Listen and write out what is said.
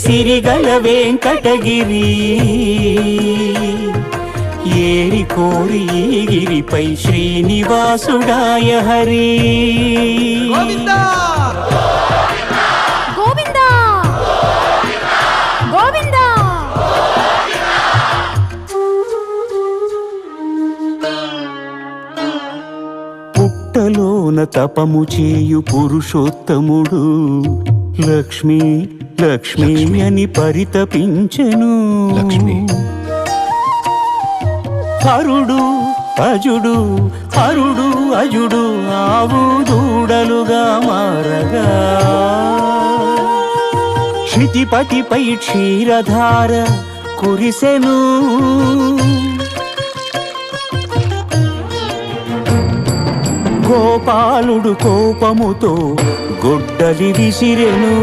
సిరిగల వెంకటగిరి ఏరి కోరి గిరిపై శ్రీనివాసుడాయ హరి గోవిందా గోవిందా గోవిందా పుట్టలోన తపము చేయు పురుషోత్తముడు లక్ష్మీ లక్ష్మీ అని పరితపించెను. హరుడు అజుడు హరుడు అజుడు ఆవు దూడలుగా మారగా క్షితిపతిపై క్షీరధార కురిసెను. గోపాలుడు కోపముతో గొడ్డలి విసిరెను.